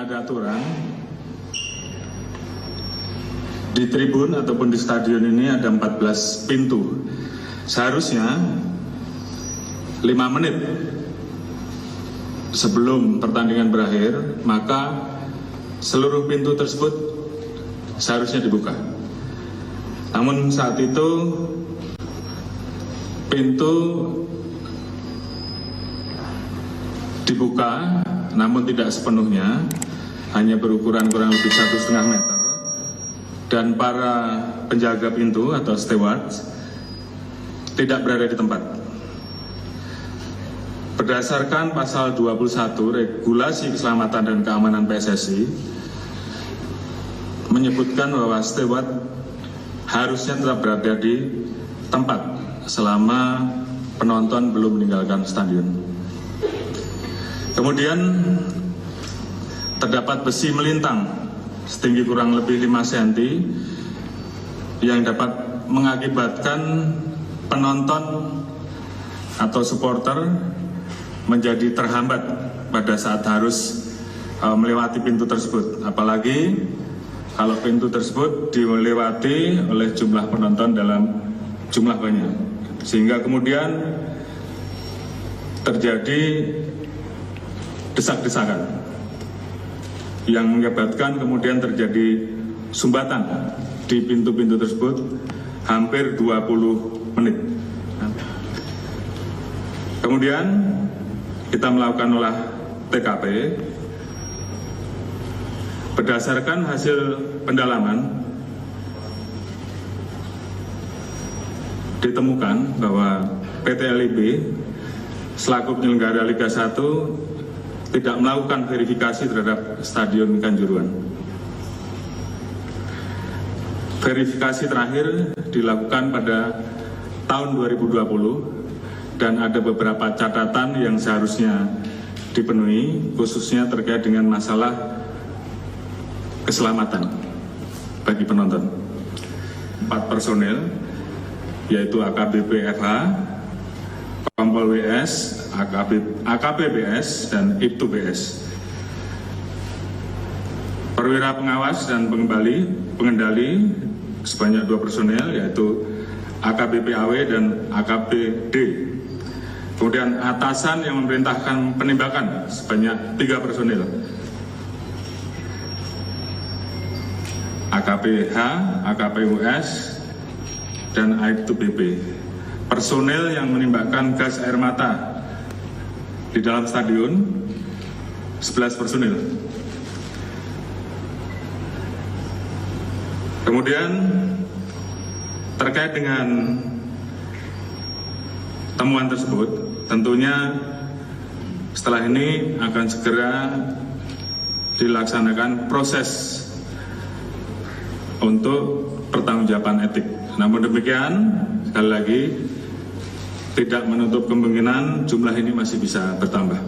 ada aturan di tribun ataupun di stadion ini ada 14 pintu. Seharusnya 5 menit sebelum pertandingan berakhir, maka seluruh pintu tersebut seharusnya dibuka. Namun saat itu pintu dibuka, namun tidak sepenuhnya, hanya berukuran kurang lebih 1,5 meter, dan para penjaga pintu atau steward tidak berada di tempat. Berdasarkan pasal 21 Regulasi Keselamatan dan Keamanan PSSI menyebutkan bahwa steward harusnya tetap berada di tempat selama penonton belum meninggalkan stadion. Kemudian terdapat besi melintang setinggi kurang lebih 5 cm yang dapat mengakibatkan penonton atau supporter menjadi terhambat pada saat harus melewati pintu tersebut. Apalagi kalau pintu tersebut dilewati oleh jumlah penonton dalam jumlah banyak, sehingga kemudian terjadi desak-desakan yang mengakibatkan kemudian terjadi sumbatan di pintu-pintu tersebut hampir 20 menit. Kemudian kita melakukan olah TKP. Berdasarkan hasil pendalaman ditemukan bahwa PT LIB selaku penyelenggara Liga 1 tidak melakukan verifikasi terhadap Stadion Kanjuruhan. Verifikasi terakhir dilakukan pada tahun 2020 dan ada beberapa catatan yang seharusnya dipenuhi, khususnya terkait dengan masalah keselamatan bagi penonton. 4 personel, yaitu AKBP FH, Kompol WS, AKPBS, dan IPTU BS. Perwira pengawas dan pengendali sebanyak 2 personel, yaitu AKBP AW dan AKBD. Kemudian atasan yang memerintahkan penembakan sebanyak 3 personel, AKPH, AKPUS, dan IPTU BP. Personel yang menembakkan gas air mata di dalam stadion 11 personel. Kemudian terkait dengan temuan tersebut, tentunya setelah ini akan segera dilaksanakan proses untuk pertanggungjawaban etik. Namun demikian, sekali lagi, tidak menutup kemungkinan jumlah ini masih bisa bertambah.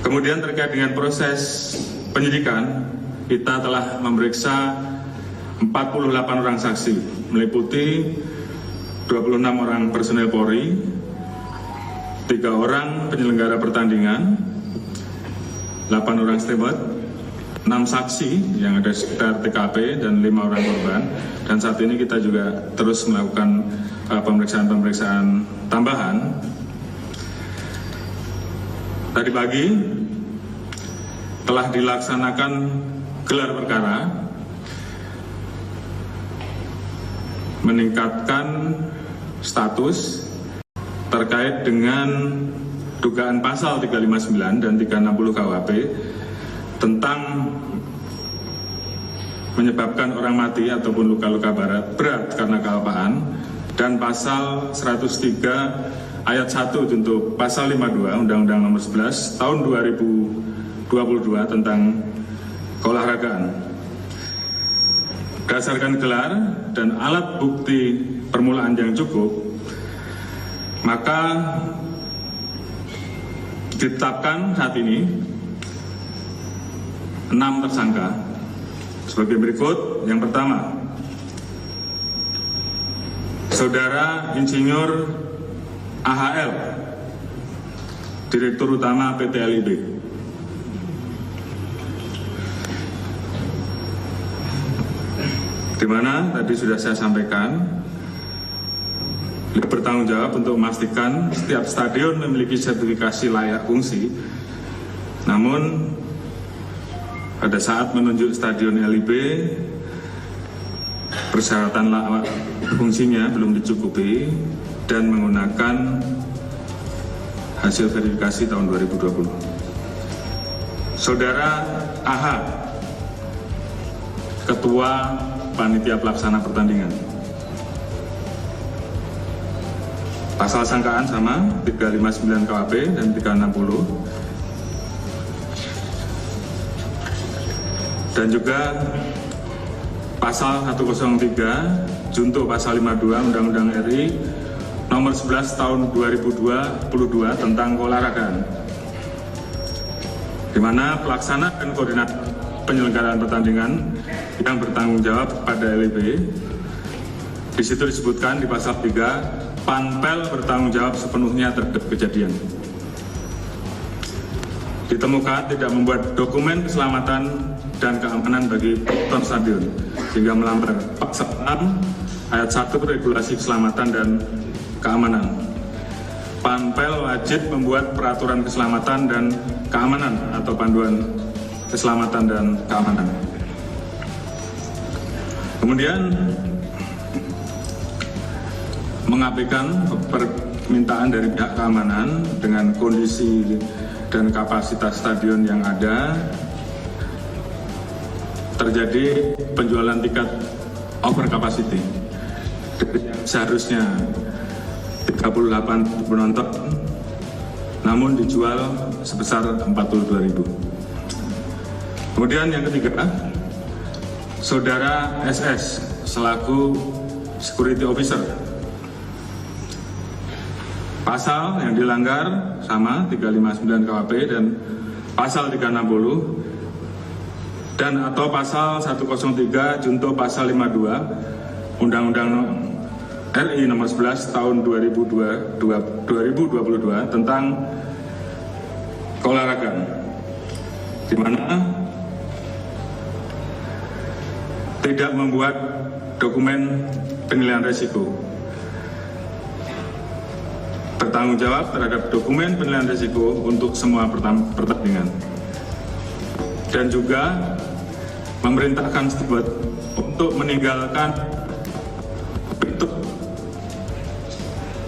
Kemudian terkait dengan proses penyidikan, kita telah memeriksa 48 orang saksi, meliputi 26 orang personel Polri, 3 orang penyelenggara pertandingan, 8 orang steward, 6 saksi yang ada sekitar TKP, dan 5 orang korban. Dan saat ini kita juga terus melakukan pemeriksaan-pemeriksaan tambahan. Tadi pagi telah dilaksanakan gelar perkara meningkatkan status terkait dengan dugaan pasal 359 dan 360 KUHP tentang menyebabkan orang mati ataupun luka-luka berat karena kealpaan, dan pasal 103 ayat 1 untuk pasal 52 Undang-Undang Nomor 11 Tahun 2022 tentang keolahragaan. Berdasarkan gelar dan alat bukti permulaan yang cukup, maka ditetapkan saat ini 6 tersangka sebagai berikut. Yang pertama, Saudara Insinyur AHL, Direktur Utama PT LIB. di mana tadi sudah saya sampaikan, beliau bertanggung jawab untuk memastikan setiap stadion memiliki sertifikasi layak fungsi. Namun pada saat menunjuk stadion LIB, persyaratan layak fungsinya belum dicukupi dan menggunakan hasil verifikasi tahun 2020. Saudara AH, Ketua Panitia Pelaksana Pertandingan. Pasal sangkaan sama 359 KUHP dan 360. Dan juga pasal 103 junto pasal 52 Undang-Undang RI nomor 11 tahun 2022 tentang keolahragaan, di mana pelaksana dan koordinator penyelenggaraan pertandingan yang bertanggung jawab pada LIB. Di situ disebutkan di pasal 3, Panpel bertanggung jawab sepenuhnya terhadap kejadian. Ditemukan tidak membuat dokumen keselamatan dan keamanan bagi penonton stadion, sehingga melanggar pasal 6 ayat 1 Regulasi Keselamatan dan Keamanan. Panpel wajib membuat peraturan keselamatan dan keamanan atau panduan keselamatan dan keamanan. Kemudian mengabaikan permintaan dari pihak keamanan dengan kondisi dan kapasitas stadion yang ada, terjadi penjualan tiket over capacity. Seharusnya 38 penonton, namun dijual sebesar 42.000. Kemudian yang ketiga, Saudara SS selaku security officer. Pasal yang dilanggar sama 359 KUHP dan pasal 360 dan atau pasal 103 junto pasal 52 Undang-Undang RI nomor 11 tahun 2022 tentang keolahragaan, di mana tidak membuat dokumen penilaian risiko, bertanggung jawab terhadap dokumen penilaian risiko untuk semua pertandingan, dan juga memerintahkan steward untuk meninggalkan pintu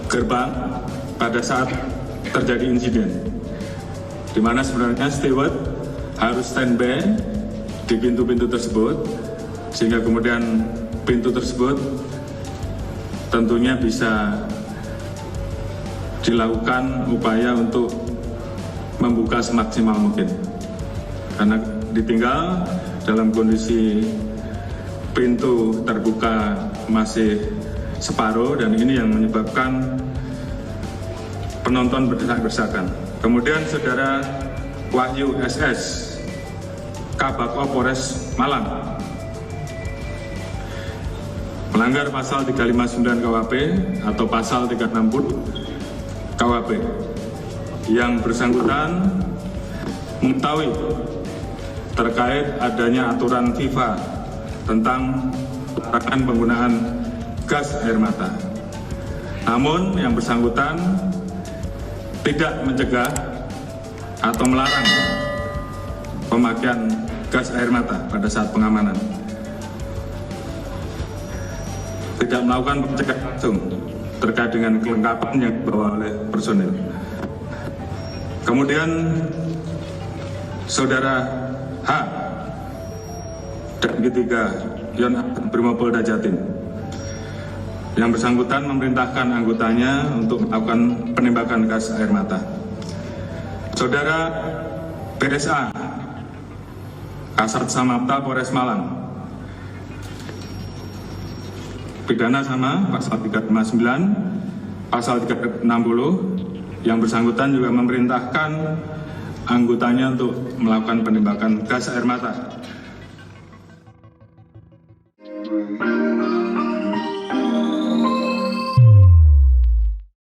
gerbang pada saat terjadi insiden, di mana sebenarnya steward harus standby di pintu-pintu tersebut, sehingga kemudian pintu tersebut tentunya bisa dilakukan upaya untuk membuka semaksimal mungkin, karena ditinggal dalam kondisi pintu terbuka masih separuh, dan ini yang menyebabkan penonton berdesak-desakan. Kemudian Saudara Wahyu SS, Kabak Polres Malang, melanggar pasal 359 KUHP atau pasal 360 KUHP. Yang bersangkutan mengetahui terkait adanya aturan FIFA tentang larangan penggunaan gas air mata. Namun yang bersangkutan tidak mencegah atau melarang pemakaian gas air mata pada saat pengamanan. Tidak melakukan pencegahan langsung terkait dengan kelengkapan yang dibawa oleh personil. Kemudian Saudara H dan ketiga Yon Brimopolda Jatim, yang bersangkutan memerintahkan anggotanya untuk melakukan penembakan gas air mata. Saudara BSA, Kasat Samapta Polres Malang, pidana sama pasal 359, pasal 360, yang bersangkutan juga memerintahkan anggotanya untuk melakukan penembakan gas air mata.